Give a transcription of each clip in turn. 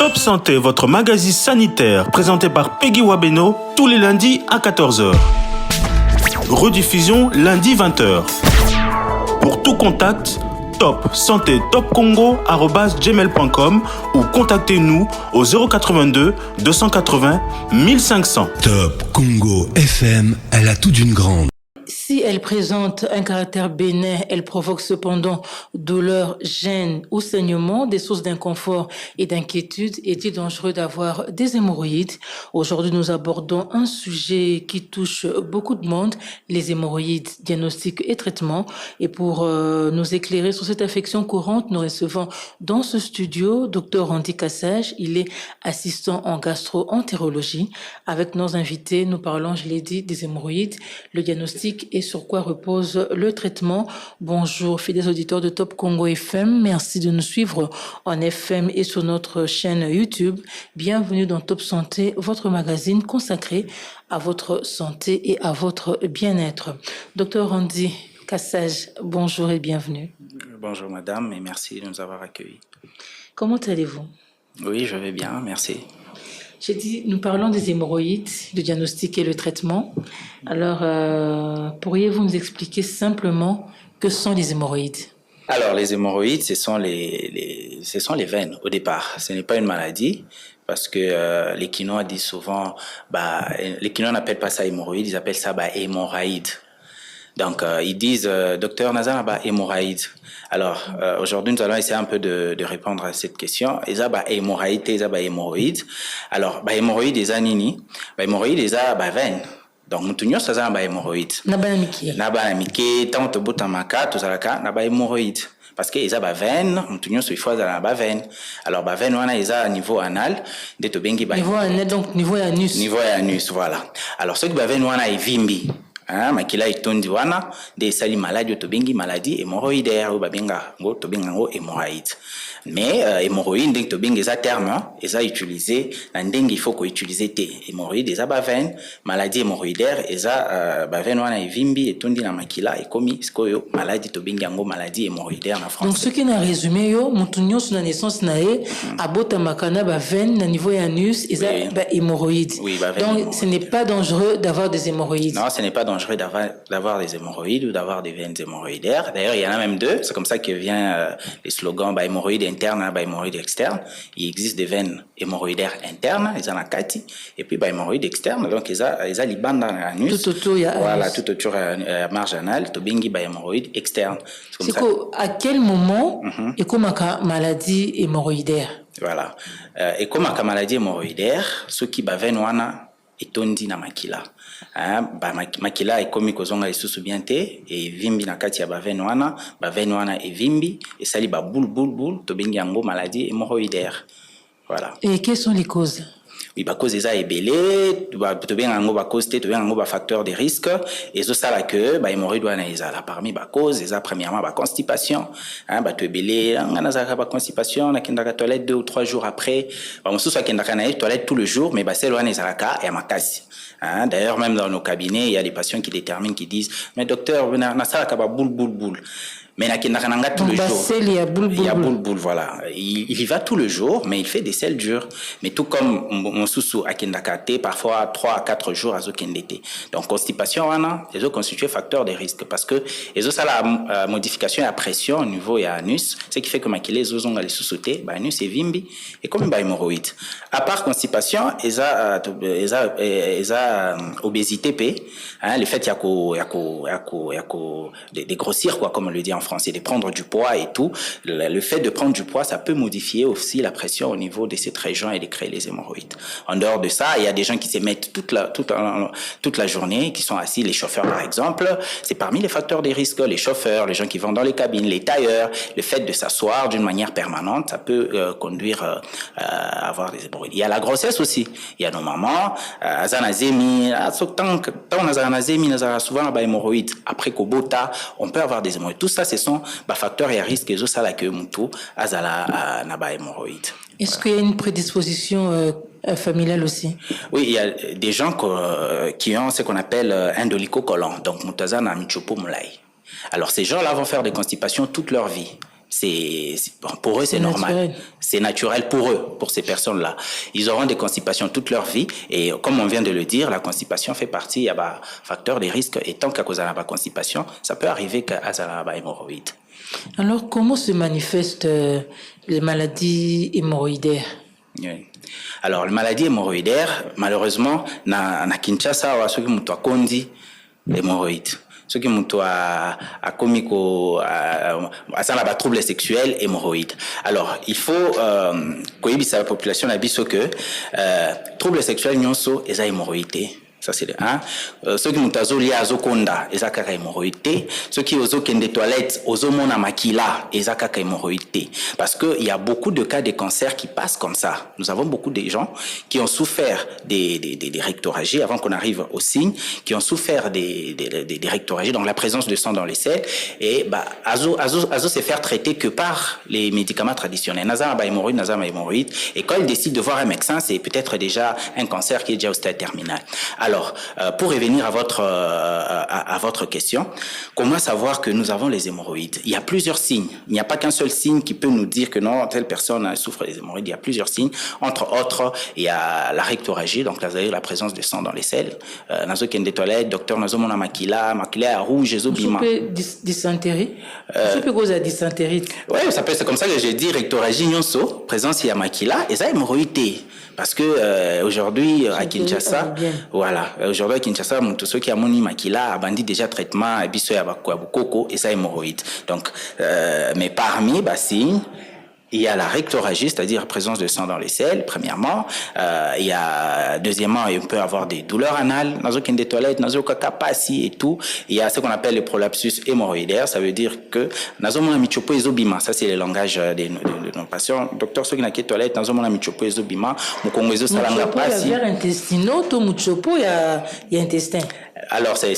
Top Santé, votre magazine sanitaire, présenté par Peggy Wabeno, tous les lundis à 14h. Rediffusion lundi 20h. Pour tout contact, Top Santé Top Congo@gmail.com ou contactez-nous au 082 280 1500. Top Congo FM, elle a tout d'une grande. Si elle présente un caractère bénin, elle provoque cependant douleur, gêne ou saignement, des sources d'inconfort et d'inquiétude. Est-il dangereux d'avoir des hémorroïdes? Aujourd'hui, nous abordons un sujet qui touche beaucoup de monde, les hémorroïdes, diagnostic et traitement. Et pour nous éclairer sur cette affection courante, nous recevons dans ce studio Dr Randy Kassage. Il est assistant en gastro-entérologie. Avec nos invités, nous parlons, je l'ai dit, des hémorroïdes, le diagnostic et sur quoi repose le traitement. Bonjour, fidèles auditeurs de Top Congo FM. Merci de nous suivre en FM et sur notre chaîne YouTube. Bienvenue dans Top Santé, votre magazine consacré à votre santé et à votre bien-être. Docteur Randy Kassage, bonjour et bienvenue. Bonjour madame et merci de nous avoir accueillis. Comment allez-vous? Oui, je vais bien, merci. J'ai dit, nous parlons des hémorroïdes, le diagnostic et le traitement. Alors, pourriez-vous nous expliquer simplement que sont les hémorroïdes? Alors, les hémorroïdes, ce sont les veines au départ. Ce n'est pas une maladie parce que les Quinois disent souvent, les Quinois n'appellent pas ça hémorroïde, ils appellent ça hémorraïde. Donc, ils disent, docteur Nazan, hémorraïde. Alors, aujourd'hui, nous allons essayer un peu de répondre à cette question. Ils ont hémorraïde, ils ont hémorroïde. Alors, hémorroïde, ils ont nini. Hémorroïde, ils ont veine. Donc, nous tenons ça dans hémorroïde. Nabanamiki, tant que botamaka, tout ça, naba hémorroïde. Parce qu'ils ont veine, nous tenons il faut dans la veine. Alors, veine, on a ils ont niveau anal, de to bengi niveau anal, donc niveau anus. Niveau anus, voilà. Alors, ceux qui veine, on a vimbi. Makila itondi wana de sali maladie to bengi maladie hémorroïdaire ou babenga ngo to benga ngo hémorroïde. Mais hémorroïde ndenge to benga za terme eza utilisé na ndenge il faut ko utiliser te hémorroïde eza ba veine maladie hémorroïdaire eza ba veine wana evimbi etondi na makila ekomi sikoyo maladie to benga ngo maladie hémorroïdaire na français. Donc ce qui n'a résumé yo mutunyo sur la naissance nae abota makana ba veine na niveau anus eza ba hémorroïde. Oui, ba veine. Donc ce n'est pas dangereux d'avoir des hémorroïdes. Non, ce n'est pas dangereux d'avoir des hémorroïdes ou d'avoir des veines hémorroïdaires. D'ailleurs, il y en a même deux. C'est comme ça que vient les slogans hémorroïdes internes et hémorroïdes externes. Il existe des veines hémorroïdaires internes, ils en ont 4, et puis hémorroïdes externes, donc ils ont les bandes dans l'anus. Tout autour, il y a voilà, tout autour marge anale, tu bingi hémorroïdes externes. C'est à quel moment et comme maladie hémorroïdaire? Voilà. Et comme maladie hémorroïdaire, ceux qui veine wana etondi na makila. Makila ekomi kozonga lisusu bien te et vimbi na kati ya veine wana e vimbi et sali boule to bengi yango maladie hémorroïdaire. Voilà. Et quelles sont les causes? Oui, cause eza ebele, to benga yango cause te, to benga yango facteur de risque et zo sala que hémorroïde wana ezala parmi cause eza premièrement constipation, to ebele ngana zaka constipation na kindaka toilette 2 ou 3 jours après, mosusu akendaka na toilette tout le jour mais celle wana ezala ka ya makasi. D'ailleurs, même dans nos cabinets, il y a des patients qui déterminent, qui disent, mais docteur, na sala ka boule. Mais il y a tous les jours. Il y a boule, voilà. Il y va tous les jours, mais il fait des selles dures. Mais tout comme mon sous à Kendakate, parfois 3 à 4 jours à Zokendete. Donc, constipation, ils ont constitué facteur de risque parce que ils ont ça la modification de la pression au niveau de l'anus, ce qui fait que les os ont les sous-sautés, l'anus est vimbi et comme une hémorroïde. À part constipation, ils ont obésité P, le fait qu'il y a des grossir, quoi, comme on le dit en français, de prendre du poids et tout. Le fait de prendre du poids, ça peut modifier aussi la pression au niveau de cette région et de créer les hémorroïdes. En dehors de ça, il y a des gens qui se mettent toute la journée, qui sont assis, les chauffeurs par exemple. C'est parmi les facteurs de risque, les chauffeurs, les gens qui vont dans les cabines, les tailleurs. Le fait de s'asseoir d'une manière permanente, ça peut conduire à avoir des hémorroïdes. Il y a la grossesse aussi. Il y a nos mamans, souvent hémorroïdes. Après Kobota, on peut avoir des hémorroïdes. Tout ça, ce sont facteurs et risques et ça là que mutu azala na hémorroïdes. Est-ce qu'il y a une prédisposition familiale aussi? Oui, il y a des gens qui ont ce qu'on appelle un dolicocolon, donc mutaza na michopo mulai. Alors ces gens-là vont faire des constipations toute leur vie. pour eux, c'est normal. Naturel. C'est naturel pour eux, pour ces personnes-là. Ils auront des constipations toute leur vie. Et comme on vient de le dire, la constipation fait partie, il y a un facteur de risque. Et tant qu'à cause de la constipation, ça peut arriver qu'à la hémorroïde. Alors, comment se manifestent les maladies hémorroïdaires? Oui. Alors, les maladies hémorroïdaires, malheureusement, na Kinshasa, ceux qui m'ont kondi hémorroïdes. Ceux qui m'ont à comico à ça la troubles sexuels hémorroïdes. Alors, il faut que la population a dit que troubles sexuels nyonso et hémorroïdes. Ça, c'est le 1. Ceux qui ont lié à Zokonda, ils ont hémorroïdes. Ceux qui ont des toilettes, aux mona makila, ils ont hémorroïdes. Parce qu'il y a beaucoup de cas de cancer qui passent comme ça. Nous avons beaucoup de gens qui ont souffert des rectorragies, avant qu'on arrive au signe, qui ont souffert des rectorragies, donc la présence de sang dans les selles. Et, azo se faire traiter que par les médicaments traditionnels. Nazama hémorroïde. Et quand ils décident de voir un médecin, c'est peut-être déjà un cancer qui est déjà au stade terminal. Alors, pour revenir à votre question, comment savoir que nous avons les hémorroïdes? Il y a plusieurs signes. Il n'y a pas qu'un seul signe qui peut nous dire que non, telle personne souffre des hémorroïdes. Il y a plusieurs signes. Entre autres, il y a la rectorragie, donc la présence de sang dans les selles. Nazo ken des toilettes, docteur nazo mona makila rouge, ezobima. Dysenterie. Ça peut causer la dysenterie. Oui, c'est comme ça que j'ai dit rectorragie nyonso, présence il y a makila et ça hémorroïde. Parce que aujourd'hui à Kinshasa, voilà, aujourd'hui à Kinshasa, tous ceux qui ont moni makila abandi déjà traitement biso ya bakoko et ça hémorroïde. Donc mais parmi signes, il y a la rectorragie, c'est-à-dire la présence de sang dans les selles, premièrement. Il y a, deuxièmement, il peut avoir des douleurs anales, dans aucune des toilettes, dans aucun capacité et tout. Il y a ce qu'on appelle le prolapsus hémorroïdaire, ça veut dire que, dans un michopo ezobima, ça c'est le langage de nos patients. Docteur, ceux qui n'ont pas de toilette, dans un michopo ezobima, mukongo ezo salanga pasi. Il y a intestinaux, tout michopo, il y a intestin. Alors, c'est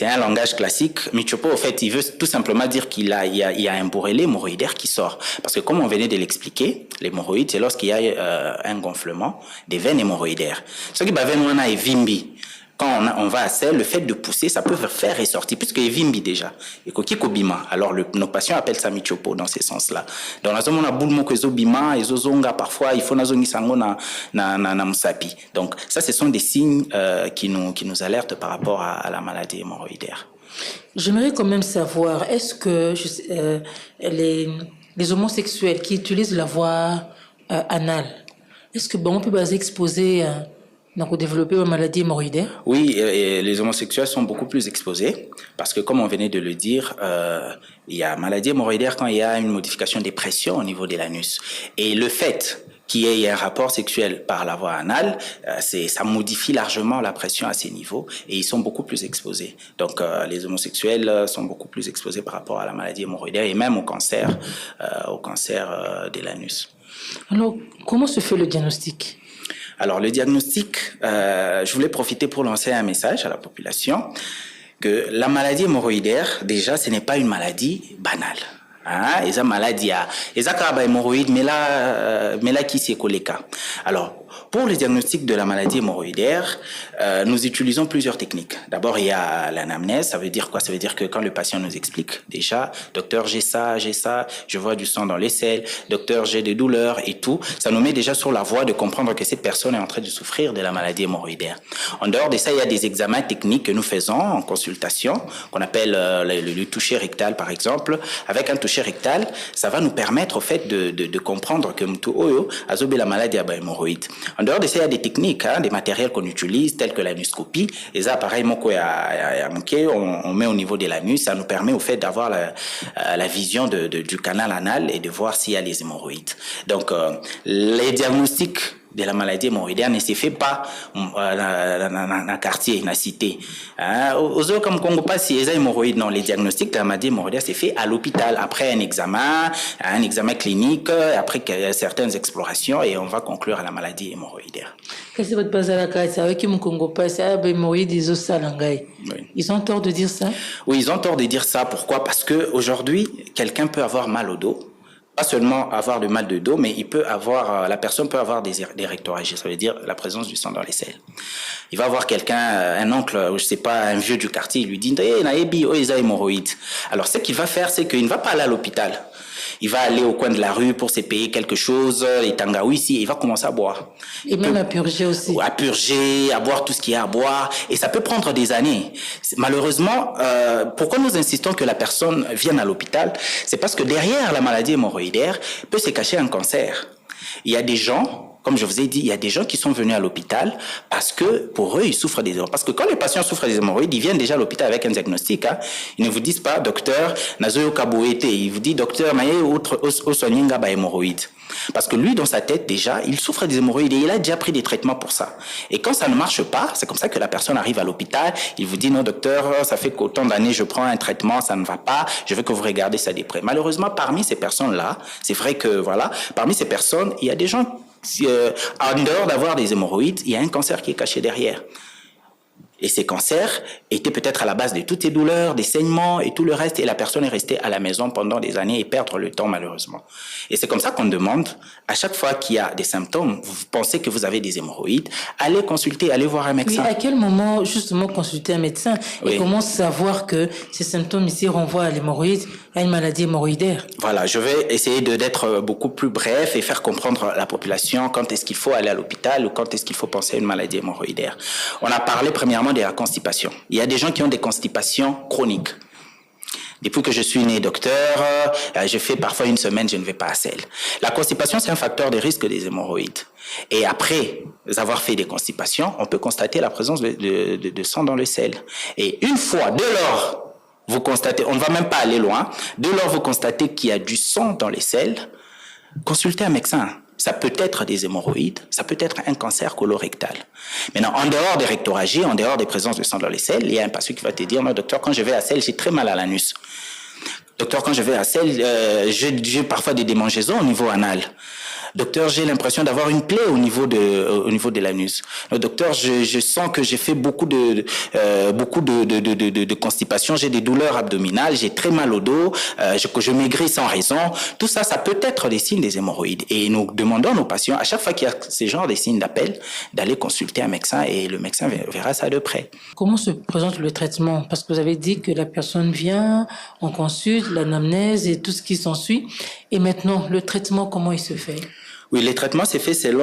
un langage classique. Michopo, au fait, il veut tout simplement dire qu'il y a un bourrelet hémorroïdaire qui sort. Parce que comme on venait de l'expliquer, l'hémorroïde, c'est lorsqu'il y a un gonflement des veines hémorroïdaires. Ce qui va venir est vimbi. Quand on va à selle, le fait de pousser, ça peut faire ressortir, puisque il vimbi déjà. Et kokikobima. Alors, nos patients appellent ça michopo dans ce sens-là. Dans la zone, on a boulmo kezobima, et zozonga, parfois, il faut nazongi sango na musapi. Donc, ça, ce sont des signes qui nous alertent par rapport à la maladie hémorroïdaire. J'aimerais quand même savoir, est-ce que les homosexuels qui utilisent la voie anale, est-ce que on peut exposer donc développer une maladie hémorroïdaire? Oui, les homosexuels sont beaucoup plus exposés parce que comme on venait de le dire, il y a maladie hémorroïdaire quand il y a une modification des pressions au niveau de l'anus. Et le fait qu'il y ait un rapport sexuel par la voie anale, ça modifie largement la pression à ces niveaux et ils sont beaucoup plus exposés. Donc les homosexuels sont beaucoup plus exposés par rapport à la maladie hémorroïdaire et même au cancer de l'anus. Alors, comment se fait le diagnostic? Alors, le diagnostic, je voulais profiter pour lancer un message à la population que la maladie hémorroïdaire, déjà, ce n'est pas une maladie banale. Hein? Ils ont maladie, ils ont hémorroïde, mais là, qui s'est collé cas. Alors, pour le diagnostic de la maladie hémorroïdaire, nous utilisons plusieurs techniques. D'abord, il y a l'anamnèse. Ça veut dire quoi? Ça veut dire que quand le patient nous explique déjà, docteur, j'ai ça, je vois du sang dans les selles, docteur, j'ai des douleurs et tout, ça nous met déjà sur la voie de comprendre que cette personne est en train de souffrir de la maladie hémorroïdaire. En dehors de ça, il y a des examens techniques que nous faisons en consultation, qu'on appelle le toucher rectal, par exemple. Avec un toucher rectal, ça va nous permettre, au fait, de comprendre que la maladie hémorroïde. En dehors de ça, il y a des techniques, des matériels qu'on utilise, tels que l'anuscopie. Les appareils, on met au niveau de l'anus. Ça nous permet, au fait, d'avoir la vision du canal anal et de voir s'il y a les hémorroïdes. Donc, les diagnostics de la maladie hémorroïdaire ne se fait pas dans un quartier, dans la cité. Aux autres, comme Congo, pas si les hémorroïdes, non, les diagnostics de la maladie hémorroïdaire se fait à l'hôpital, après un examen clinique, après certaines explorations, et on va conclure à la maladie hémorroïdaire. Qu'est-ce que votre base à la carte? C'est avec qui mon Congo passe à hémorroïdes, ils ont ça, Ils ont tort de dire ça? Oui, ils ont tort de dire ça. Pourquoi? Parce que aujourd'hui, quelqu'un peut avoir mal au dos. pas seulement avoir le mal de dos, mais la personne peut avoir des rectoragies, ça veut dire la présence du sang dans les selles. Il va avoir quelqu'un, un oncle, je sais pas, un vieux du quartier, il lui dit, naebi, ils ont hémorroïdes. Alors, ce qu'il va faire, c'est qu'il ne va pas aller à l'hôpital. Il va aller au coin de la rue pour se payer quelque chose, les tangawizi, et il va commencer à boire. Et même à purger aussi. À purger, à boire tout ce qu'il y a à boire. Et ça peut prendre des années. Malheureusement, pourquoi nous insistons que la personne vienne à l'hôpital? C'est parce que derrière la maladie hémorroïdaire peut se cacher un cancer. Il y a des gens... Comme je vous ai dit, il y a des gens qui sont venus à l'hôpital parce que, pour eux, ils souffrent des hémorroïdes. Parce que quand les patients souffrent des hémorroïdes, ils viennent déjà à l'hôpital avec un diagnostic. Hein. Ils ne vous disent pas, docteur, nazoyo kabouete. Ils vous disent, docteur, maye osonyinga ba hémorroïdes. Parce que lui, dans sa tête, déjà, il souffre des hémorroïdes et il a déjà pris des traitements pour ça. Et quand ça ne marche pas, c'est comme ça que la personne arrive à l'hôpital. Il vous dit, non, docteur, ça fait qu'autant d'années, je prends un traitement, ça ne va pas. Je veux que vous regardez ça de près. Malheureusement, parmi ces personnes-là, c'est vrai que, voilà, parmi ces personnes, il y a des gens en dehors d'avoir des hémorroïdes, il y a un cancer qui est caché derrière. Et ces cancers étaient peut-être à la base de toutes ces douleurs, des saignements et tout le reste. Et la personne est restée à la maison pendant des années et perdre le temps, malheureusement. Et c'est comme ça qu'on demande, à chaque fois qu'il y a des symptômes, vous pensez que vous avez des hémorroïdes, allez consulter, allez voir un médecin. Oui, à quel moment, justement, consulter un médecin? Et comment savoir que ces symptômes ici renvoient à l'hémorroïde, à une maladie hémorroïdaire? Voilà, je vais essayer d'être beaucoup plus bref et faire comprendre à la population quand est-ce qu'il faut aller à l'hôpital ou quand est-ce qu'il faut penser à une maladie hémorroïdaire. On a parlé premièrement de la constipation. Il y a des gens qui ont des constipations chroniques. Depuis que je suis né docteur, je fais parfois une semaine, je ne vais pas à selle. La constipation, c'est un facteur de risque des hémorroïdes. Et après avoir fait des constipations, on peut constater la présence de sang dans le selle. Et une fois, dès lors, vous constatez, on ne va même pas aller loin, dès lors vous constatez qu'il y a du sang dans les selles, consultez un médecin. Ça peut être des hémorroïdes, ça peut être un cancer colorectal. Maintenant, en dehors des rectoragies, en dehors des présences de sang dans les selles, il y a un patient qui va te dire, non, docteur, quand je vais à selle, j'ai très mal à l'anus. Docteur, quand je vais à selle, j'ai parfois des démangeaisons au niveau anal. Docteur, j'ai l'impression d'avoir une plaie au niveau de l'anus. Docteur, je sens que j'ai fait beaucoup de constipation, j'ai des douleurs abdominales, j'ai très mal au dos, je maigris sans raison. Tout ça, ça peut être des signes des hémorroïdes. Et nous demandons à nos patients, à chaque fois qu'il y a ces genres de signes d'appel, d'aller consulter un médecin et le médecin verra ça de près. Comment se présente le traitement? Parce que vous avez dit que la personne vient, on consulte, l'anamnèse et tout ce qui s'ensuit. Et maintenant, le traitement, comment il se fait? Oui, le traitement s'est fait selon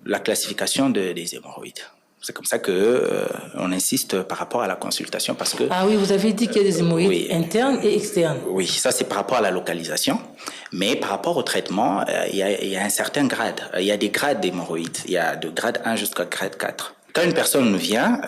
la classification des hémorroïdes. C'est comme ça que on insiste par rapport à la consultation parce que... Ah oui, vous avez dit qu'il y a des hémorroïdes internes et externes. Oui, ça c'est par rapport à la localisation. Mais par rapport au traitement, il y a un certain grade. Il y a des grades d'hémorroïdes. Il y a de grade 1 jusqu'à grade 4. Quand une personne vient,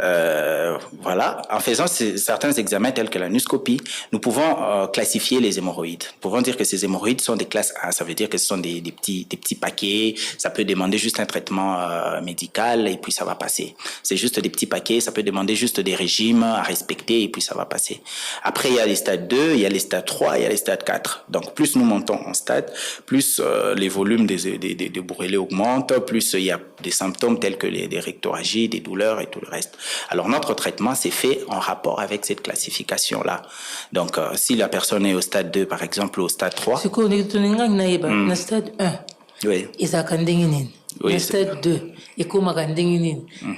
voilà, en faisant certains examens tels que l'anoscopie, nous pouvons classifier les hémorroïdes. Nous pouvons dire que ces hémorroïdes sont des classes A. Ça veut dire que ce sont des petits paquets. Ça peut demander juste un traitement médical et puis ça va passer. C'est juste des petits paquets. Ça peut demander juste des régimes à respecter et puis ça va passer. Après, il y a les stades 2, il y a les stades 3, il y a les stades 4. Donc, plus nous montons en stade, plus les volumes des bourrelets augmentent, plus il y a des symptômes tels que des rectoragies, des douleurs et tout le reste. Alors, notre traitement s'est fait en rapport avec cette classification-là. Donc, si la personne est au stade 2, par exemple, au stade 3... C'est qu'on est dans stade 1. Oui. Oui, dans stade 2, et comme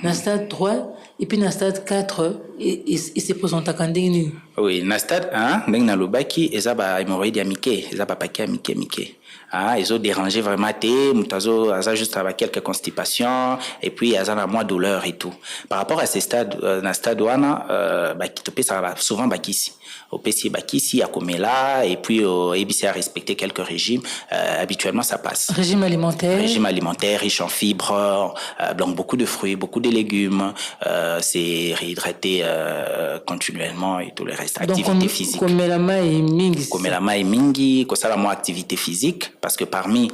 dans stade 3, et puis dans stade 4, et c'est présenté à Kandinginin. Oui, dans stade 1, dans le baki, ils ont des hémorroïdes amicées, ils ont des paquets amicés. Ah, ils ont dérangé vraiment, ils ont juste avec quelques constipations, et puis ils ont moins de douleur et tout. Par rapport à ces stades, dans stade 1, ça va souvent bakisi. Au PC bakisi, à Komela, et puis au ABC à respecter quelques régimes, habituellement ça passe. Régime alimentaire. Régime alimentaire riche en fibres, donc beaucoup de fruits, beaucoup de légumes, c'est réhydraté continuellement et tout le reste. Activité physique. Komelama et mingi. Komelama et mingi, kosalamo activité physique, parce que parmi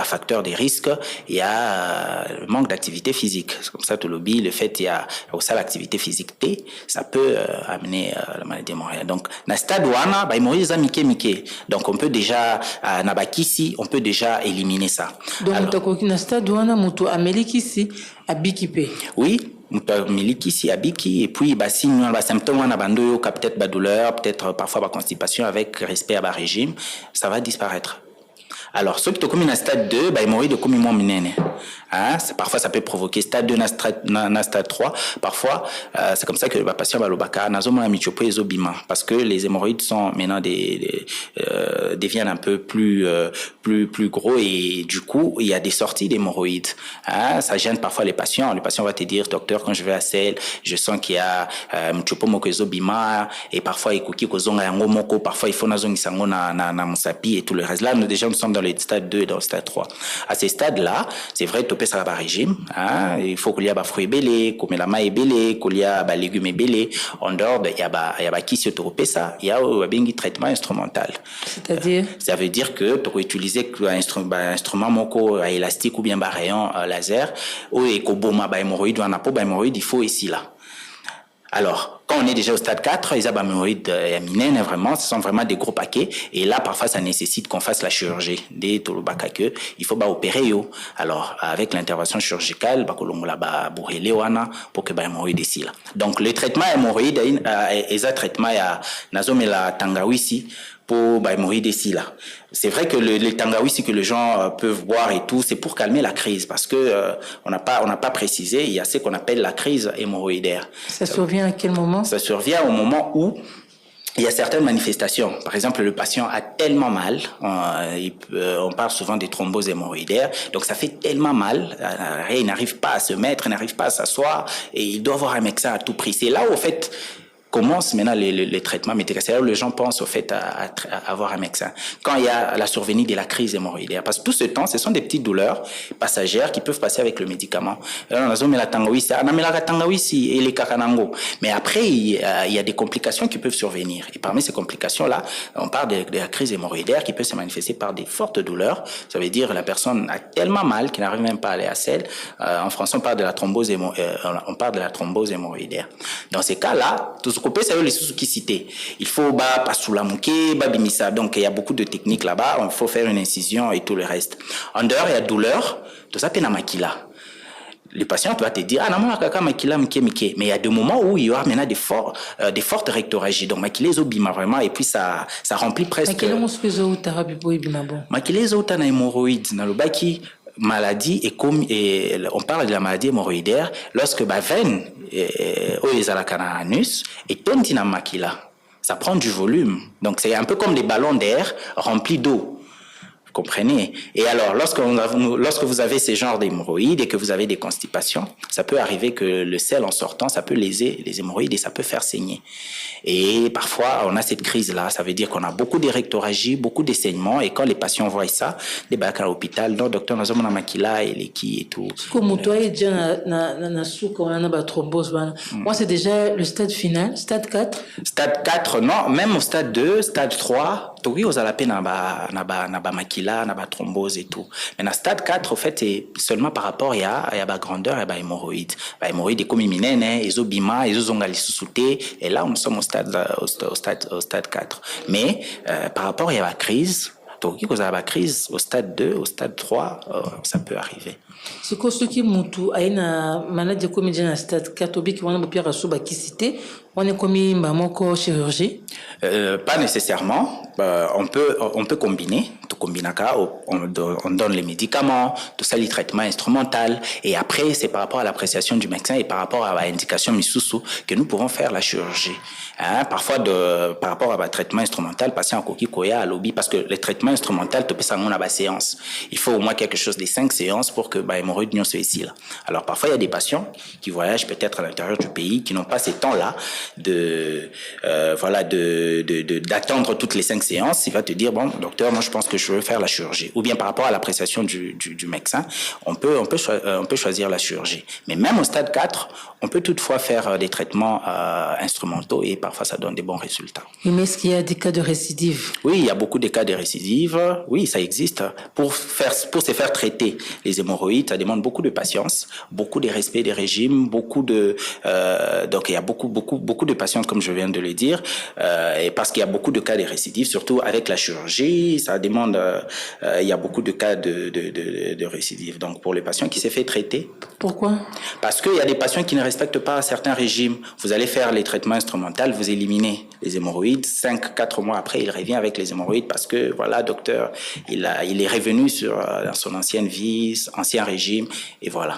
facteurs des risques, il y a le manque d'activité physique. C'est comme ça tout le fait il y a aussi l'activité physique T, ça peut amener la maladie hémorroïdaire. Donc na stade wana ba hémorroïdes mike. Donc on peut déjà na bakisi, on peut déjà éliminer ça. Donc na stade wana mutu ameliki si abikipe. Oui. miliki si abiki et puis signe symptômes on a bando peut-être douleur, peut-être parfois constipation avec respect à régime, ça va disparaître. Alors, ceux qui ont commis un stade 2, ils mourent de commis moins minene. Parfois, ça peut provoquer stade 2, stade 3. Parfois, c'est comme ça que le patient va le baka, parce que les hémorroïdes sont maintenant deviennent un peu plus gros et du coup, il y a des sorties d'hémorroïdes. Ça gêne parfois les patients. Le patient va te dire, docteur, quand je vais à selle, je sens qu'il y a et parfois, parfois, il faut na musapi et tout le reste. Là, nous sommes dans le stade 2 et dans le stade 3. À ces stades-là, c'est vrai, topé ça va régime, il faut qu'il y ait des fruits belés, comme la maille belée, qu'il y ait des légumes belés. En dehors, il y a qui se topé ça, il y a un traitement instrumental. C'est-à-dire? Ça veut dire que tu peux utiliser un instrument moko élastique ou bien un rayon laser, ou ekoboma hémorroïde ou un apo hémorroïde, il faut ici là. Alors, quand on est déjà au stade 4, les hémorroïdes minènes, vraiment, ce sont vraiment des gros paquets. Et là, parfois, ça nécessite qu'on fasse la chirurgie. Des tolobakake, il faut opérer yo. Alors, avec l'intervention chirurgicale, pour que hémorroïde ici là. Donc, le traitement hémorroïde, est un traitement à nazomela tangawisi pour hémorroïde ici là. C'est vrai que le tangawisi que les gens peuvent boire et tout, c'est pour calmer la crise parce que on n'a pas précisé, il y a ce qu'on appelle la crise hémorroïdaire. Ça survient à quel moment? Ça survient au moment où il y a certaines manifestations. Par exemple, le patient a tellement mal, on parle souvent des thromboses hémorroïdaires, donc ça fait tellement mal, il n'arrive pas à se mettre, il n'arrive pas à s'asseoir et il doit avoir un médecin à tout prix. C'est là où, au fait, commence maintenant les traitements médicaux. C'est là où les gens pensent au fait à avoir un médecin. Quand il y a la survenue de la crise hémorroïdaire, parce que tout ce temps, ce sont des petites douleurs passagères qui peuvent passer avec le médicament. Mais après, il y a des complications qui peuvent survenir. Et parmi ces complications-là, on parle de la crise hémorroïdaire qui peut se manifester par des fortes douleurs. Ça veut dire que la personne a tellement mal qu'elle n'arrive même pas à aller à selle. En français, on parle de la thrombose hémorroïdaire. Dans ces cas-là, tout ce qu'on peut, c'est les sous qui cités. Il faut pas sous la mouquée, bimisa. Donc, il y a beaucoup de techniques là-bas. Il faut faire une incision et tout le reste. En dehors, il y a douleur. Tout ça, c'est na makila. Le patient va te dire, mais il y a des moments où il y aura maintenant des fortes rectorragies. Donc, maquillez bima vraiment, et puis ça remplit presque. Maquillez au tana hémorroïde, na lobaki, maladie et on parle de la maladie hémorroïdaire lorsque veine anus et tontina makila. Ça prend du volume. Donc, c'est un peu comme des ballons d'air remplis d'eau. Vous comprenez? Et alors, lorsque vous avez ces genres d'hémorroïdes et que vous avez des constipations, ça peut arriver que le sel en sortant, ça peut léser les hémorroïdes et ça peut faire saigner. Et parfois, on a cette crise-là. Ça veut dire qu'on a beaucoup d'érectorragie, beaucoup de saignements. Et quand les patients voient ça, les bacs à l'hôpital, non, docteur, nous avons makila et les qui et tout. Comme toi, moi, c'est déjà le stade final, stade 4. Stade 4, non, même au stade 2, stade 3, oui, aux alapé n'a ba makila, n'a ba thrombose et tout. Mais dans stade 4, au fait, c'est seulement par rapport à ba grandeur et ba hémorroïde. Ba hémorroïde est comme minene, ils ont bima, ils ont souté. Et là, nous sommes au stade 4. Mais, par rapport à la crise, la crise au stade 2, au stade 3, ça peut arriver. C'est quoi ce qui moutou a une maladie comme dans stade 4 qui vont bien souba qui cité on est commis mamoko chirurgie pas nécessairement on peut combiner on donne les médicaments tout ça les traitements instrumentaux et après c'est par rapport à l'appréciation du médecin et par rapport à l'indication misusu que nous pouvons faire la chirurgie parfois par rapport à un traitement instrumental patient koki koya à lobby parce que les traitements instrumentaux tu peux ça on a la séance il faut au moins quelque chose de 5 séances pour que hémorroïde n'y soit ici là. Alors parfois il y a des patients qui voyagent peut-être à l'intérieur du pays qui n'ont pas ces temps-là d'attendre toutes les 5 séances. Il va te dire bon docteur moi je pense que je veux faire la chirurgie ou bien par rapport à l'appréciation du médecin on peut choisir la chirurgie. Mais même au stade 4 on peut toutefois faire des traitements instrumentaux et parfois ça donne des bons résultats. Mais est-ce qu'il y a des cas de récidive? Oui, il y a beaucoup de cas de récidive. Oui, ça existe. Pour se faire traiter les hémorroïdes, ça demande beaucoup de patience, beaucoup de respect des régimes, beaucoup de donc il y a beaucoup beaucoup de patients, comme je viens de le dire, et parce qu'il y a beaucoup de cas de récidive, surtout avec la chirurgie, ça demande, il y a beaucoup de cas de récidive. Donc, pour les patients qui s'est fait traiter. Pourquoi? Parce qu'il y a des patients qui ne respectent pas certains régimes. Vous allez faire les traitements instrumentaux, vous éliminez les hémorroïdes. 5-4 mois après, il revient avec les hémorroïdes parce que, voilà, docteur, il est revenu sur son ancienne vie, ancien régime, et voilà.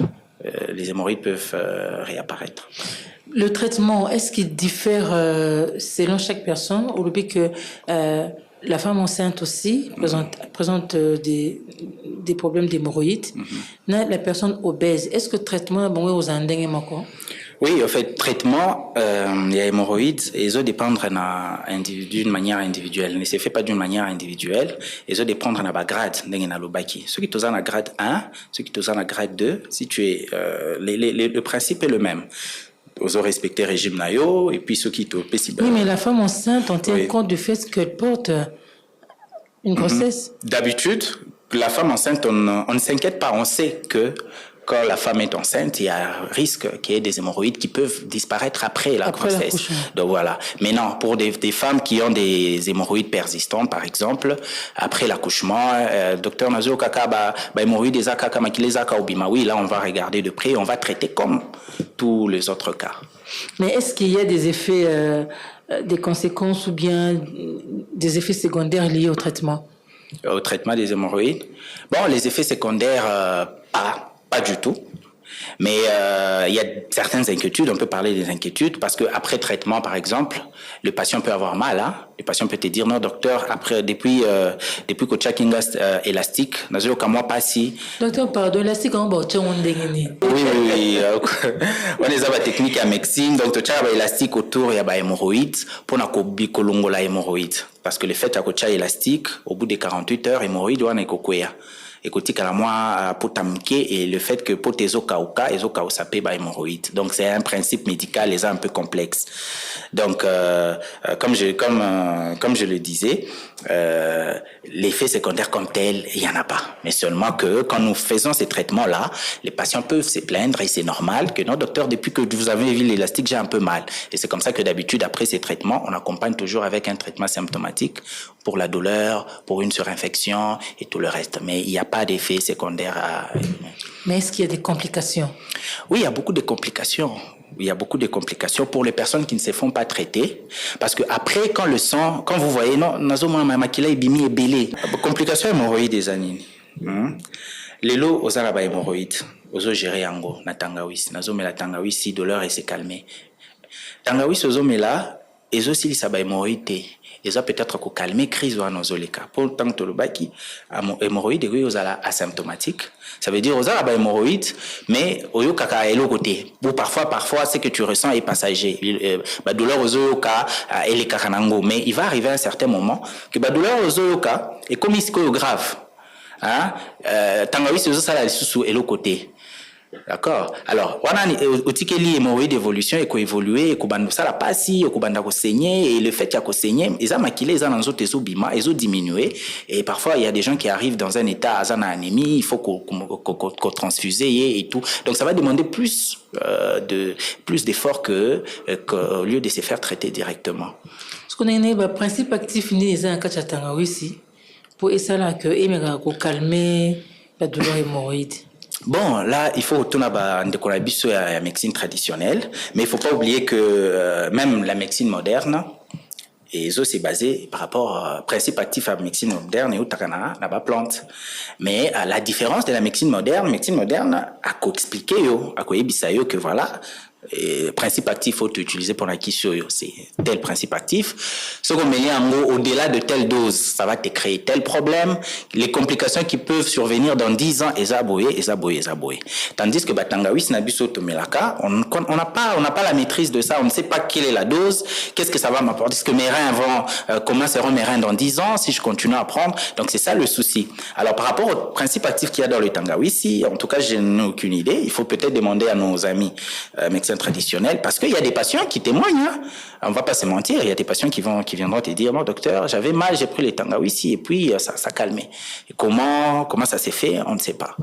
Les hémorroïdes peuvent réapparaître. Le traitement, est-ce qu'il diffère selon chaque personne, ou le fait que la femme enceinte aussi présente des problèmes d'hémorroïdes, la personne obèse, est-ce que le traitement est bon aux endings? Oui, en fait, traitement, il y a hémorroïdes, et ils dépendent d'une manière individuelle. Ne se fait pas d'une manière individuelle, ils dépendent de la grade, ceux qui sont en grade 1, ceux qui sont en grade 2, si tu es, le principe est le même. Ils ont respecté le régime Nayo, et puis ceux qui sont possibles. Oui, mais la femme enceinte, on tient compte du fait qu'elle porte une grossesse. D'habitude, la femme enceinte, on ne s'inquiète pas, on sait que quand la femme est enceinte, il y a un risque qu'il y ait des hémorroïdes qui peuvent disparaître après la grossesse. Donc voilà. Maintenant, pour des femmes qui ont des hémorroïdes persistantes, par exemple, après l'accouchement, docteur Nazo Kaka, hémorroïdes des akaka makilezaka obima, oui, là on va regarder de près, on va traiter comme tous les autres cas. Mais est-ce qu'il y a des effets, des conséquences ou bien des effets secondaires liés au traitement? Au traitement des hémorroïdes? Bon, les effets secondaires, pas du tout. Mais il y a certaines inquiétudes, on peut parler des inquiétudes, parce qu'après traitement, par exemple, le patient peut avoir mal. Hein? Le patient peut te dire, non, docteur, après, depuis que tu as élastique, moi pas si. Docteur, pardon, élastique, on va Oui. On a des techniques à médecine, donc tu as élastique autour, il y a des hémorroïdes, pour qu'on la hémorroïde. Parce que le fait que tu as élastique, au bout de 48 heures, hémorroïde, on est coquoya. Écoutez, moi pour et le fait que pour tes okauka, ça peut être hémorroïde. Donc c'est un principe médical, les un peu complexe. Donc comme je le disais, l'effet secondaire comme tel, il y en a pas. Mais seulement que quand nous faisons ces traitements-là, les patients peuvent se plaindre et c'est normal que non, docteur, depuis que vous avez vu l'élastique, j'ai un peu mal. Et c'est comme ça que d'habitude, après ces traitements, on accompagne toujours avec un traitement symptomatique pour la douleur, pour une surinfection et tout le reste. Mais il n'y a pas d'effet secondaire. Mais est-ce qu'il y a des complications? Oui, il y a beaucoup de complications. Il y a beaucoup de complications pour les personnes qui ne se font pas traiter. Parce que après, quand le sang, quand vous voyez, non, complications hémorroïdes des années. Les lots aux arabes hémorroïdes, aux gérés yango, na tangawis, la tangawis, si douleur et s'est calmé. Tangawis aux hommes là, et aussi les sabba hémorroïdes. Ils ont peut-être calmer crise ou anozoleka. Pour tant que le baki, hémorroïdes, oui, aux asymptomatiques. Ça veut dire aux arabes hémorroïdes, mais au yoka est l'autre côté. Parfois, ce que tu ressens est passager. Douleur aux yoka et les karanango. Mais il va arriver à un certain moment que douleur aux yoka est comme ici grave. Hein? Tangawi c'est ça la sous et l'autre côté. D'accord. Alors, on a au ticket hémorroïde d'évolution et évoluer et ça la passe et saigner et le fait qu'il y a saigner, ils ont maquillé, ils ont dans autres bima, ils ont diminué et parfois il y a des gens qui arrivent dans un état à anémie, il faut qu'on transfuse et tout. Donc ça va demander plus d'efforts qu'au lieu de se faire traiter directement. Ce qu'on a un principe actif ni les encadrants aussi pour essayer que calmer la douleur hémorroïde. Bon, là, il faut tourner à la médecine traditionnelle, mais il faut pas oublier que même la médecine moderne, et ça c'est basé par rapport au principe actif à la médecine moderne et au takana, la plante. Mais la différence de la médecine moderne a qu'expliquer que voilà, et principe actif faut utiliser pour la question, c'est tel principe actif. Ce qu'on met au-delà de telle dose, ça va te créer tel problème. Les complications qui peuvent survenir dans 10 ans, esaboye. Tandis que Batangawis Nabiso Tomelaka, on n'a pas la maîtrise de ça, on ne sait pas quelle est la dose, qu'est-ce que ça va m'apporter, est-ce que mes reins comment seront mes reins dans 10 ans si je continue à prendre. Donc c'est ça le souci. Alors par rapport au principe actif qu'il y a dans le Tangawisi, en tout cas je n'ai aucune idée, il faut peut-être demander à nos amis médecins traditionnels, parce qu'il y a des patients qui témoignent, hein. On va pas se mentir, il y a des patients qui viendront te dire, non docteur, j'avais mal, j'ai pris les Tangawisi et puis ça calmait. Et comment ça s'est fait, on ne sait pas.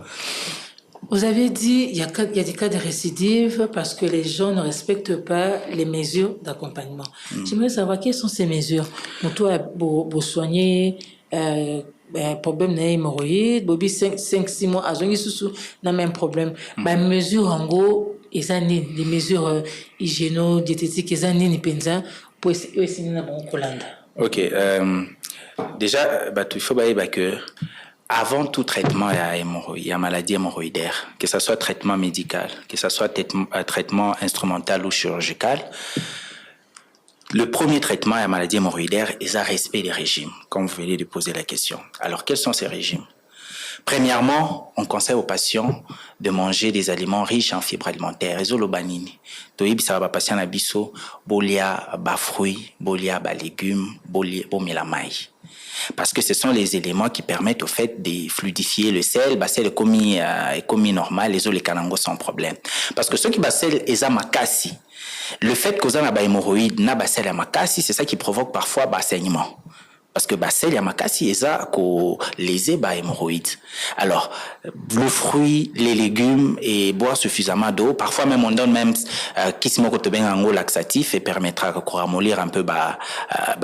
Vous avez dit qu'il y a des cas de récidive parce que les gens ne respectent pas les mesures d'accompagnement. J'aimerais savoir quelles sont ces mesures. Pour toi, pour soigner problème d'hémorroïdes, Bobby 5-6 mois, à Zongi Soussou, n'a même problème. Les mesures en gros, les mesures hygiéno-diététiques, les années ni pensa pour essayer de bon Colanda. Ok. Déjà, il faut que avant tout traitement, il y a maladie hémorroïdaire, que ce soit traitement médical, que ce soit traitement instrumental ou chirurgical. Le premier traitement à la maladie hémorroïdaire est le respect des régimes, comme vous venez de poser la question. Alors, quels sont ces régimes? Premièrement, on conseille aux patients de manger des aliments riches en fibres alimentaires. Ezolobanini. Toyibi ça va patient abisso, bolia, fruits, bolia, légumes, bolia, melamai. Parce que ce sont les éléments qui permettent au fait de fluidifier le sel. Sel est commis normal, les eaux les kanango sans problème. Parce que ceux qui sel est makasi. Le fait que vous avez hémorroïde, na sel makasi, c'est ça qui provoque parfois saignement. Parce que sel yamakasi eza ko lésé hémorroïdes. Alors le fruit, les légumes et boire suffisamment d'eau. Parfois même on donne même kismoko to bengango laxatif et permettra de ramollir un peu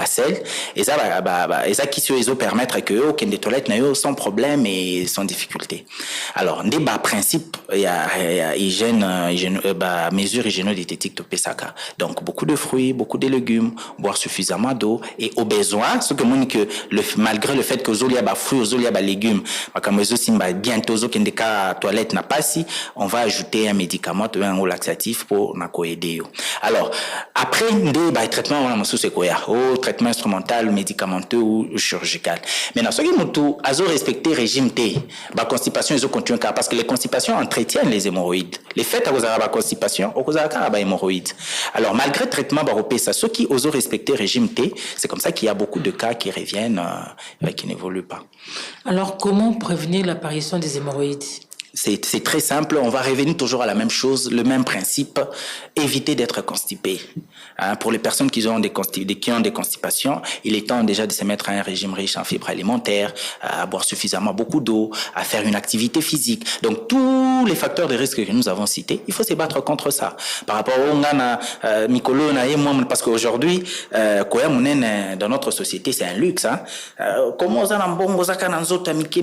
sel. Eza kisio ezo permettre que aucun des toilettes na yo sans problème et sans difficulté. Alors débat principe il y a mesure hygiéno-diététique to pesaka. Donc beaucoup de fruits, beaucoup de légumes, boire suffisamment d'eau et au besoin ce que que malgré le fait que il y a fruits, il y a légumes, bientôt toilette n'a pas si, on va ajouter un médicament, un laxatif pour aider. Alors après des traitements traitement instrumental, médicamenteux ou chirurgical. Maintenant ce qui nous a respecté régime T, constipation ils continuent parce que les constipations entretiennent les hémorroïdes. Les faits à cause de la constipation, au cause de la hémorroïdes. Alors malgré le traitement ceux qui osent respecter régime T, c'est comme ça qu'il y a beaucoup de cas qui reviennent, qui n'évoluent pas. Alors, comment prévenir l'apparition des hémorroïdes? C'est très simple, on va revenir toujours à la même chose, le même principe, éviter d'être constipé. Pour les personnes qui ont des constipations, il est temps déjà de se mettre à un régime riche en fibres alimentaires, à boire suffisamment beaucoup d'eau, à faire une activité physique. Donc tous les facteurs de risque que nous avons cités, il faut se battre contre ça. Par rapport au ngana mikolo na parce qu'aujourd'hui dans notre société c'est un luxe comment ça mbongo zaka na nzota mike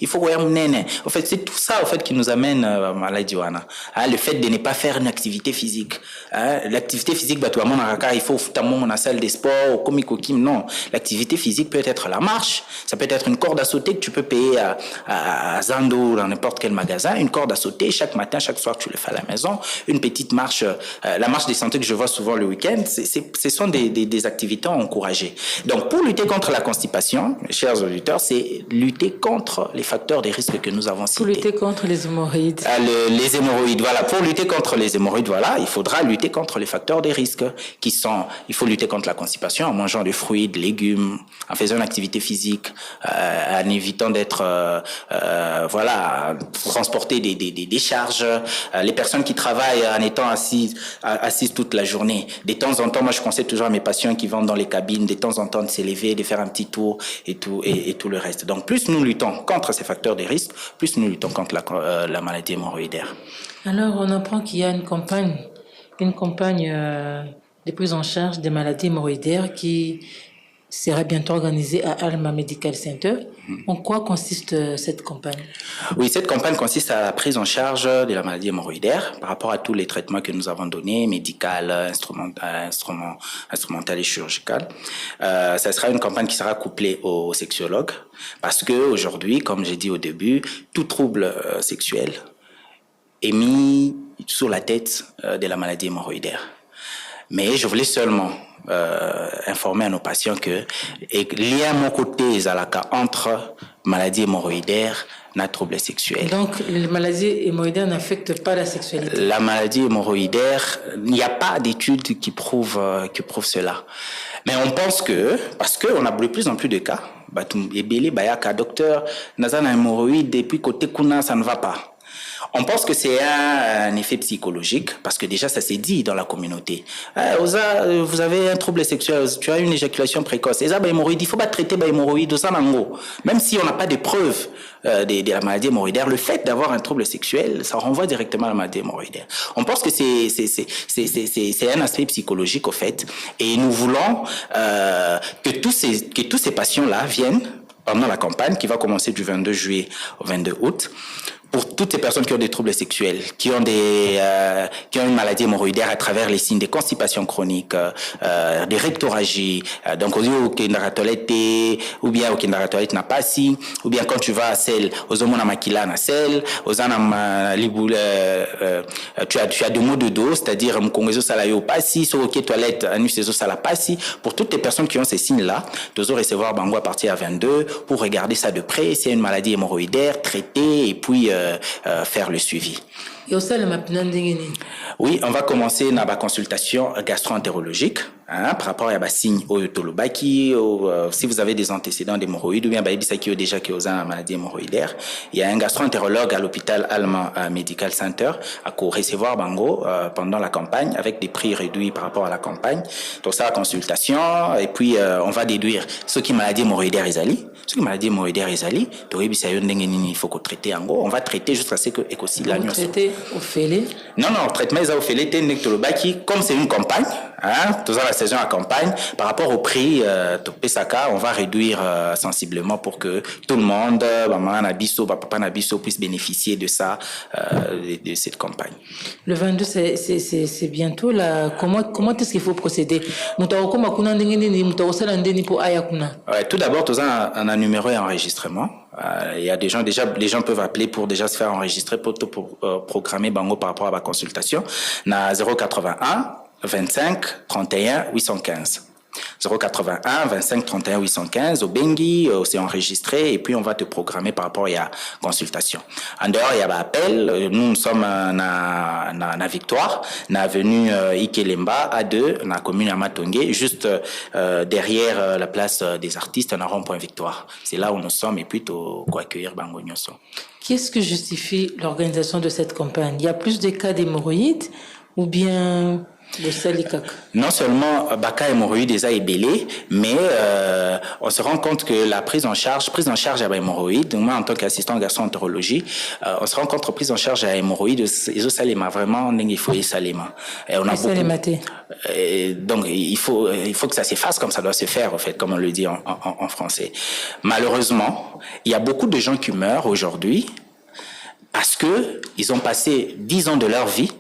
il faut koya munene. En fait c'est tout ça qui nous amène à maladie le fait de ne pas faire une activité physique. L'activité physique il faut dans la salle de sport non, l'activité physique peut être la marche, ça peut être une corde à sauter que tu peux payer à Zando dans n'importe quel magasin, une corde à sauter chaque matin, chaque soir tu le fais à la maison, une petite marche, la marche des santé que je vois souvent le week-end, ce sont des activités encouragées. Donc pour lutter contre la constipation, mes chers auditeurs, c'est lutter contre les facteurs de risque que nous avons cités. Pour lutter contre les hémorroïdes. Les hémorroïdes, voilà. Pour lutter contre les hémorroïdes, voilà, il faudra lutter contre les facteurs de risque qui sont, il faut lutter contre la constipation en mangeant des fruits, des légumes, en faisant une activité physique, en évitant d'être, transporter des charges. Les personnes qui travaillent en étant assises toute la journée. De temps en temps, moi, je conseille toujours à mes patients qui vont dans les cabines, de temps en temps, de s'élever, de faire un petit tour et tout le reste. Donc, plus nous luttons contre ces facteurs de risque, plus nous luttons contre la maladie hémorroïdaire. Alors, on apprend qu'il y a une campagne de prise en charge des maladies hémorroïdaires qui sera bientôt organisée à Alma Medical Center. En quoi consiste cette campagne? Oui, cette campagne consiste à la prise en charge de la maladie hémorroïdaire par rapport à tous les traitements que nous avons donnés, médical, instrumental et chirurgical. Ça sera une campagne qui sera couplée aux sexologues parce que aujourd'hui, comme j'ai dit au début, tout trouble sexuel est mis sur la tête de la maladie hémorroïdaire. Mais je voulais seulement informer à nos patients que il y a mon côté zalaka entre maladie hémorroïdaire et troubles sexuels. Donc, la maladie hémorroïdaire n'affecte pas la sexualité. La maladie hémorroïdaire, il n'y a pas d'études qui prouvent cela. Mais on pense que, parce qu'on a de plus en plus de cas, docteur, nazana hémorroïde, depuis côté kuna, ça ne va pas. On pense que c'est un effet psychologique parce que déjà ça s'est dit dans la communauté. Oza, vous avez un trouble sexuel, tu as une éjaculation précoce. Et ça, hémorroïde, il faut pas traiter hémorroïde au sanango. Même si on n'a pas de preuves de la maladie hémorroïdaire, le fait d'avoir un trouble sexuel, ça renvoie directement à la maladie hémorroïdaire. On pense que c'est un aspect psychologique au fait, et nous voulons que tous ces patients-là viennent pendant la campagne qui va commencer du 22 juillet au 22 août. Pour toutes ces personnes qui ont des troubles sexuels, qui ont une maladie hémorroïdaire à travers les signes des constipations chroniques, des rectorragies, donc au kindaratolette ou bien au kindaratolette n'a pas si, ou bien quand tu vas à celle aux homona makila na celle, aux anam liboule, tu as deux mots de dos, c'est-à-dire mkongezo salayo pas si, sur ok toilette anus ezo sala pas si. Pour toutes les personnes qui ont ces signes-là, tu dois recevoir bango à partir à 22 pour regarder ça de près, c'est une maladie hémorroïdaire traitée et puis faire le suivi. Oui, on va commencer dans la consultation gastro-entérologique par rapport à la signe au tolobaki. Si vous avez des antécédents d'hémorroïdes ou bien déjà qui ont une maladie hémorroïdaire, il y a un gastro-entérologue à l'hôpital allemand Medical Center à recevoir bango pendant la campagne avec des prix réduits par rapport à la campagne. Donc ça, la consultation, et puis on va déduire ceux qui ont maladie hémorroïdaire isali. Ceux qui ont maladie hémorroïdaire isali, il faut qu'on traite en gros. On va traiter jusqu'à ce que écosi la Non, traitement au félé, comme c'est une campagne, tout ça la saison à campagne, par rapport au prix de Pesaka, on va réduire sensiblement pour que tout le monde, maman Nabiso, papa Nabiso puisse bénéficier de ça, de cette campagne. Le 22, c'est bientôt là. Comment est-ce qu'il faut procéder? Tout d'abord, tout ça on a un numéro d'enregistrement. Il y a des gens, déjà, les gens peuvent appeler pour déjà se faire enregistrer pour programmer bango par rapport à la consultation. Na 081 25 31 815. 081 25 31 815 au Bengi, c'est enregistré et puis on va te programmer par rapport à la consultation. En dehors, il y a l'appel. Nous sommes na Victoire, na avenue Ikelemba A2, na commune Amatongue, juste derrière la place des artistes, na rond-point Victoire. C'est là où nous sommes et puis pour accueillir Bango Nyoso. Qu'est-ce que justifie l'organisation de cette campagne? Il y a plus de cas d'hémorroïdes ou bien le salikak? Non seulement baka hémorroïde déjà est belé, mais on se rend compte que la prise en charge à l'hémorroïde, moi en tant qu'assistant en gastro-entérologie, on se rend compte que la prise en charge à l'hémorroïde, ils ont salima vraiment, il faut y salima. On a beaucoup. Donc il faut que ça s'efface comme ça doit se faire en fait, comme on le dit en français. Malheureusement, il y a beaucoup de gens qui meurent aujourd'hui parce que ils ont passé 10 ans de leur vie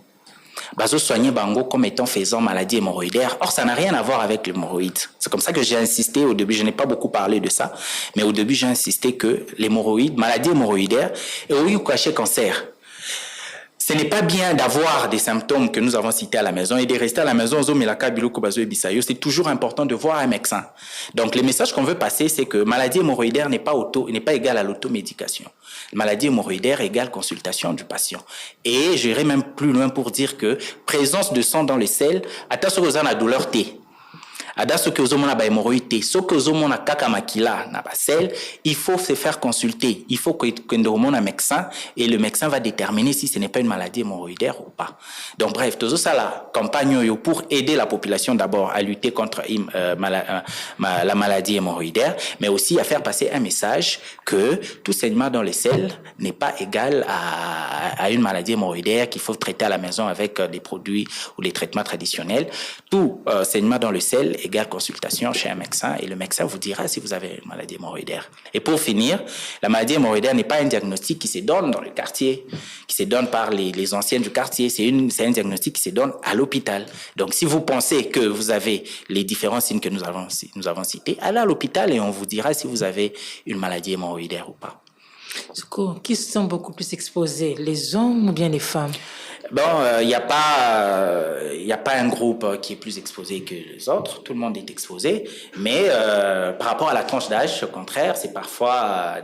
bazo soigner bango comme étant faisant maladie hémorroïdaire. Or, ça n'a rien à voir avec l'hémorroïde. C'est comme ça que j'ai insisté au début. Je n'ai pas beaucoup parlé de ça, mais au début, j'ai insisté que l'hémorroïde, maladie hémorroïdaire, et oui, ou caché cancer. Ce n'est pas bien d'avoir des symptômes que nous avons cités à la maison et de rester à la maison. C'est toujours important de voir un médecin. Donc, le message qu'on veut passer, c'est que maladie hémorroïdaire n'est pas égal à l'automédication. Maladie hémorroïdaire égale consultation du patient. Et j'irai même plus loin pour dire que présence de sang dans les selles, attention aux la douleur T. Ada ce que vous avez ba hémorroïde, ce que vous avez kaka makila na basel, il faut se faire consulter. Il faut que un médecin et le médecin va déterminer si ce n'est pas une maladie hémorroïdaire ou pas. Donc bref, tout ça la campagne pour aider la population d'abord à lutter contre la maladie hémorroïdaire, mais aussi à faire passer un message que tout saignement dans les selles n'est pas égal à une maladie hémorroïdaire qu'il faut traiter à la maison avec des produits ou des traitements traditionnels. Tout saignement dans le sel égale consultation chez un médecin et le médecin vous dira si vous avez une maladie hémorroïdaire. Et pour finir, la maladie hémorroïdaire n'est pas un diagnostic qui se donne dans le quartier, qui se donne par les anciens du quartier, c'est un diagnostic qui se donne à l'hôpital. Donc si vous pensez que vous avez les différents signes que nous avons cités, allez à l'hôpital et on vous dira si vous avez une maladie hémorroïdaire ou pas. Qui sont beaucoup plus exposés, les hommes ou bien les femmes? Bon, il n'y a pas un groupe qui est plus exposé que les autres. Tout le monde est exposé, mais par rapport à la tranche d'âge, au contraire, c'est parfois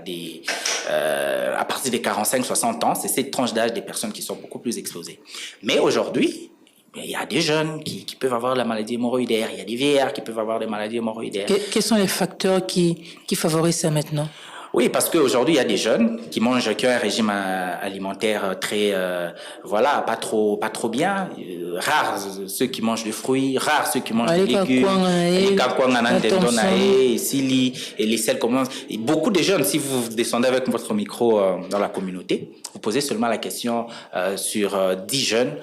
à partir des 45-60 ans, c'est cette tranche d'âge des personnes qui sont beaucoup plus exposées. Mais aujourd'hui, il y a des jeunes qui peuvent avoir la maladie hémorroïdaire, il y a des vieillards qui peuvent avoir des maladies hémorroïdaires. Quels sont les facteurs qui favorisent ça maintenant? Oui, parce qu'aujourd'hui, il y a des jeunes qui ont un régime alimentaire très, pas trop bien. Rares ceux qui mangent des fruits, rares ceux qui mangent des légumes. Et les sels commencent. Beaucoup de jeunes, si vous descendez avec votre micro dans la communauté, vous posez seulement la question sur 10 jeunes.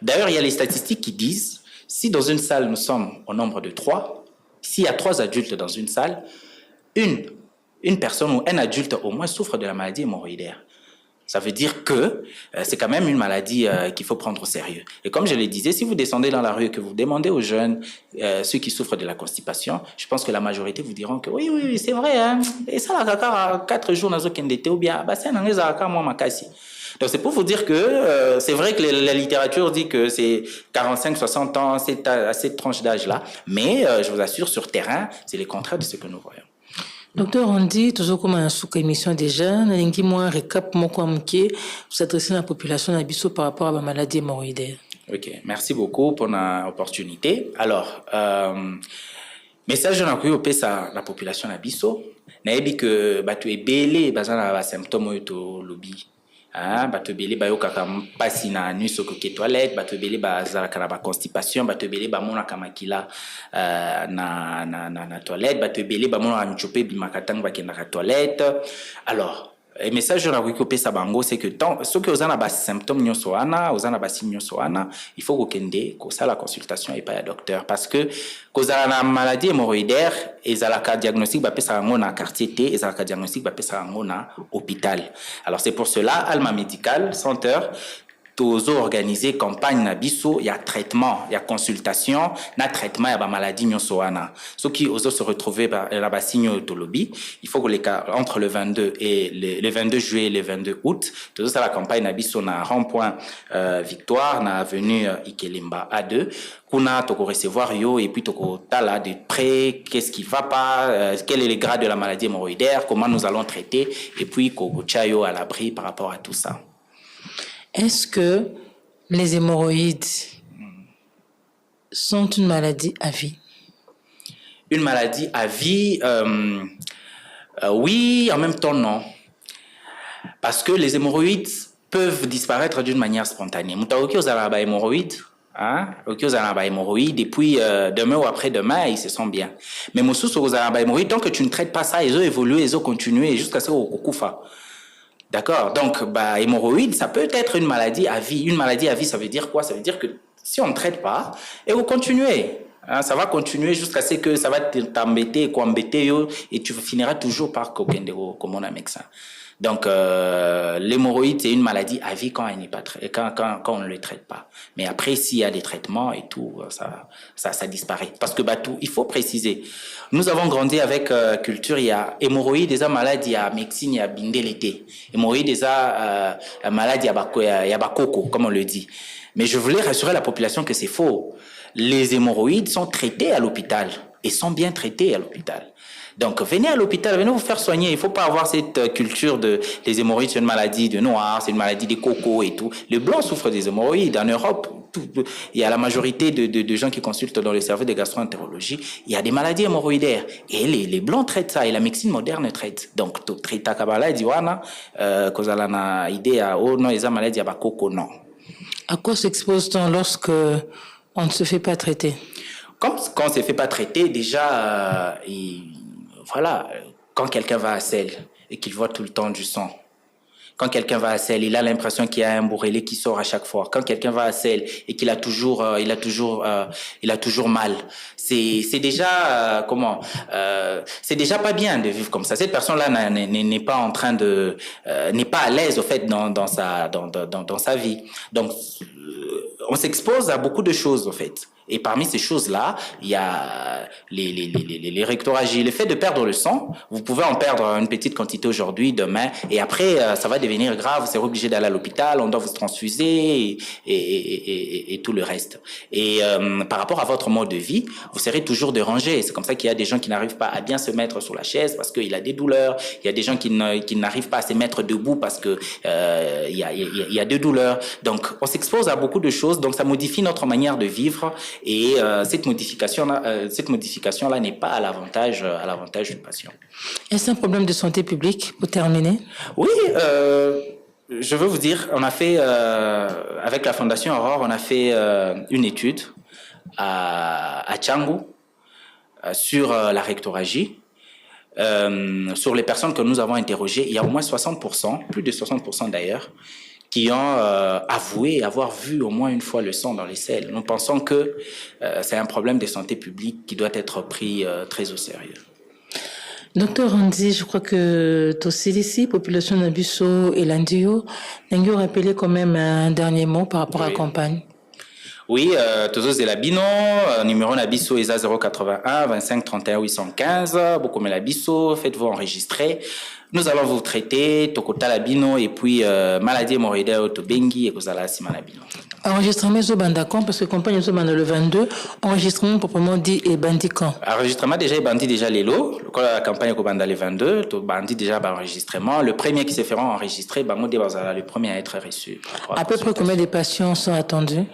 D'ailleurs, il y a les statistiques qui disent, si dans une salle, nous sommes au nombre de 3, s'il y a 3 adultes dans une salle, une personne ou un adulte au moins souffre de la maladie hémorroïdaire. Ça veut dire que c'est quand même une maladie qu'il faut prendre au sérieux. Et comme je le disais, si vous descendez dans la rue et que vous demandez aux jeunes, ceux qui souffrent de la constipation, je pense que la majorité vous diront que oui, c'est vrai. Hein? Et ça, là, 4 jours dans aucun été ou bien, c'est un anglais à moi, ma cassi. Donc c'est pour vous dire que c'est vrai que la littérature dit que c'est 45-60 ans, à cette tranche d'âge-là. Mais je vous assure, sur terrain, c'est le contraire de ce que nous voyons. Docteur, on dit toujours comme un sous-émission déjà, n'allez moi récap mon quoi vous s'adresser à la population d'Abisso par rapport à la maladie hémorroïdaire. Ok, merci beaucoup pour l'opportunité. Alors, message de la population d'Abisso, n'a dit que tu es belé, bazana symptômes au lobby. Bato belé ba yo kaka pasi na nuit ko ke toilette bato belé ba zala kana ba constipation bato belé ba mona kamakila na toilette bato belé ba mona nchope bi makatang ba kenda ka toilette. Alors le message na ko pesa bango c'est que tant ceux qui ont ba symptômes nyonso wana ozana ba signes nyonso wana il faut ko kende ko sala consultation et pas ya docteur parce que kozala na maladie hémorroïdaire ezalaka diagnostic ba pesa ngo na quartier T ezalaka diagnostic ba pesa ngo na hôpital. Alors c'est pour cela Alma Medical Center tous organiser campagne na biso, il y a traitement, il y a consultation, na traitement, il y a maladie nyonso wana. Ceux qui osent se retrouver la bassigne de lobby, il faut que les cas entre le 22 et le 22 juillet et le 22 août, tout ça la campagne na biso na rond-point Victoire na avenue Ikelimba A2. Kuna toko recevoir yo et puis toko tala de près qu'est-ce qui va pas, quel est le grade de la maladie hémorroïdaire, comment nous allons traiter et puis ko chayo à l'abri par rapport à tout ça. Est-ce que les hémorroïdes sont une maladie à vie? Une maladie à vie, oui, en même temps non. Parce que les hémorroïdes peuvent disparaître d'une manière spontanée. Moutaoki aux arabes hémorroïdes, et puis demain ou après-demain, ils se sentent bien. Mais Moussous aux arabes hémorroïdes, tant que tu ne traites pas ça, ils ont évolué, ils ont continué jusqu'à ce qu'on koufa. D'accord. Donc, hémorroïde, ça peut être une maladie à vie. Une maladie à vie, ça veut dire quoi? Ça veut dire que si on ne traite pas, et vous continuez. Hein, ça va continuer jusqu'à ce que ça va t'embêter, et tu finiras toujours par comme on a médecin. Donc, l'hémorroïde, c'est une maladie à vie quand elle n'est pas quand on ne le traite pas. Mais après, s'il y a des traitements et tout, ça disparaît. Parce que tout, il faut préciser. Nous avons grandi avec culture, il y a hémorroïde, des maladies, il y a médecine, il y a bindelité. Hémorroïde, des maladies, il y a bakoko, comme on le dit. Mais je voulais rassurer la population que c'est faux. Les hémorroïdes sont traités à l'hôpital et sont bien traités à l'hôpital. Donc, venez à l'hôpital, venez vous faire soigner. Il ne faut pas avoir cette culture de les hémorroïdes, c'est une maladie de noir, c'est une maladie des cocos et tout. Les blancs souffrent des hémorroïdes. En Europe, il y a la majorité de gens qui consultent dans le service de gastro-entérologie. Il y a des maladies hémorroïdaires. Et les blancs traitent ça et la médecine moderne traite. Donc, tout traite à Kabbalah, Diwana, Kozalana, idée à oh non, les maladies à Bakoko, non. À quoi s'expose-t-on lorsque on ne se fait pas traiter? Quand on ne se fait pas traiter, déjà, voilà, quand quelqu'un va à Celle et qu'il voit tout le temps du sang, quand quelqu'un va à Celle, il a l'impression qu'il y a un bourrelet qui sort à chaque fois. Quand quelqu'un va à Celle et qu'il a toujours mal, c'est déjà c'est déjà pas bien de vivre comme ça. Cette personne-là n'est pas en train de n'est pas à l'aise au fait dans sa vie. Donc on s'expose à beaucoup de choses au fait. Et parmi ces choses-là, il y a les rectoragies. Le fait de perdre le sang, vous pouvez en perdre une petite quantité aujourd'hui, demain, et après, ça va devenir grave. Vous serez obligé d'aller à l'hôpital, on doit vous transfuser et tout le reste. Et par rapport à votre mode de vie, vous serez toujours dérangé. C'est comme ça qu'il y a des gens qui n'arrivent pas à bien se mettre sur la chaise parce qu'il a des douleurs. Il y a des gens qui n'arrivent pas à se mettre debout parce que il y a des douleurs. Donc, on s'expose à beaucoup de choses. Donc, ça modifie notre manière de vivre. Et cette modification-là n'est pas à l'avantage du patient. Est-ce un problème de santé publique, pour terminer? Oui, je veux vous dire, on a fait, avec la Fondation Aurore, on a fait une étude à Tchangou sur la rectoragie. Sur les personnes que nous avons interrogées, il y a au moins 60%, plus de 60% d'ailleurs, qui ont avoué avoir vu au moins une fois le sang dans les selles. Nous pensons que c'est un problème de santé publique qui doit être pris très au sérieux. Docteur Randy, je crois que Tossilisi, population d'Abisso et Landio, Nengi rappelé quand même un dernier mot par rapport à la campagne. Oui, Tozos de la Bino, numéro Nabiso ESA 081 25 31 815, Bokomé Labiso, faites-vous enregistrer. Nous allons vous traiter, Tokota Labino, et puis maladie hémorroïdaire Tobengi et Kozala Simanabino. Enregistrement zo bandakon parce que campagne zo banda le 22, enregistrement proprement dit et bandican. Enregistrement déjà bandi déjà l'élo, la campagne ko banda le 22, to bandi déjà enregistrement, le premier qui se fera enregistrer bango de bazala le premier à être reçu. À peu près combien de patients sont attendus?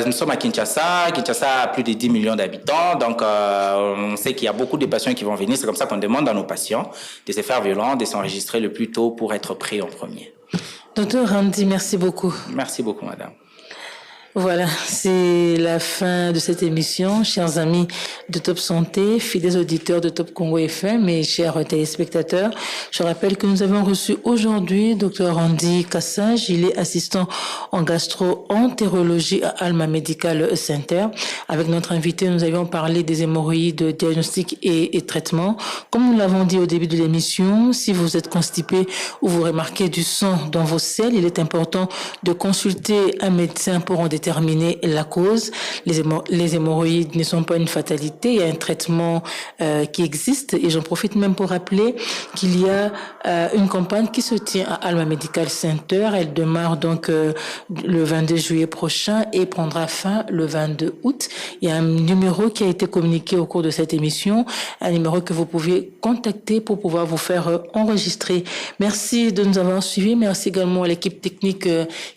Nous sommes à Kinshasa. Kinshasa a plus de 10 millions d'habitants. Donc, on sait qu'il y a beaucoup de patients qui vont venir. C'est comme ça qu'on demande à nos patients de se faire violent, de s'enregistrer le plus tôt pour être pris en premier. Docteur Randy, merci beaucoup. Merci beaucoup, madame. Voilà, c'est la fin de cette émission. Chers amis de Top Santé, fidèles auditeurs de Top Congo FM et chers téléspectateurs, je rappelle que nous avons reçu aujourd'hui Dr Randy Kassage. Il est assistant en gastro-entérologie à Alma Medical Center. Avec notre invité, nous avions parlé des hémorroïdes, diagnostic et traitement. Comme nous l'avons dit au début de l'émission, si vous êtes constipé ou vous remarquez du sang dans vos selles, il est important de consulter un médecin pour en déterminer la cause. Les hémorroïdes ne sont pas une fatalité, il y a un traitement qui existe et j'en profite même pour rappeler qu'il y a une campagne qui se tient à Alma Medical Center. Elle démarre donc le 22 juillet prochain et prendra fin le 22 août. Il y a un numéro qui a été communiqué au cours de cette émission, un numéro que vous pouvez contacter pour pouvoir vous faire enregistrer. Merci de nous avoir suivis. Merci également à l'équipe technique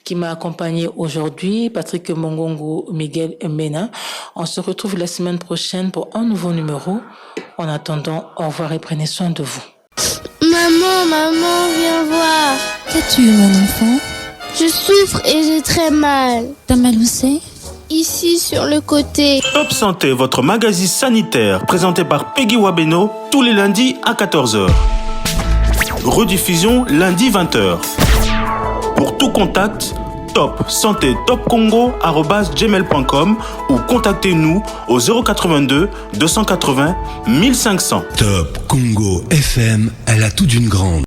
qui m'a accompagné aujourd'hui, Patrick Mongongo, Miguel Mena. On se retrouve la semaine prochaine pour un nouveau numéro. En attendant, au revoir et prenez soin de vous. Maman, viens voir. Qu'as-tu, mon enfant? Je souffre et j'ai très mal. T'as mal où c'est? Ici, sur le côté. Top Santé, votre magazine sanitaire, présenté par Peggy Wabeno, tous les lundis à 14h. Rediffusion lundi 20h. Pour tout contact, Top Santé Top Congo@gmail.com ou contactez-nous au 082 280 1500. Top Congo FM à la toute d'une grande.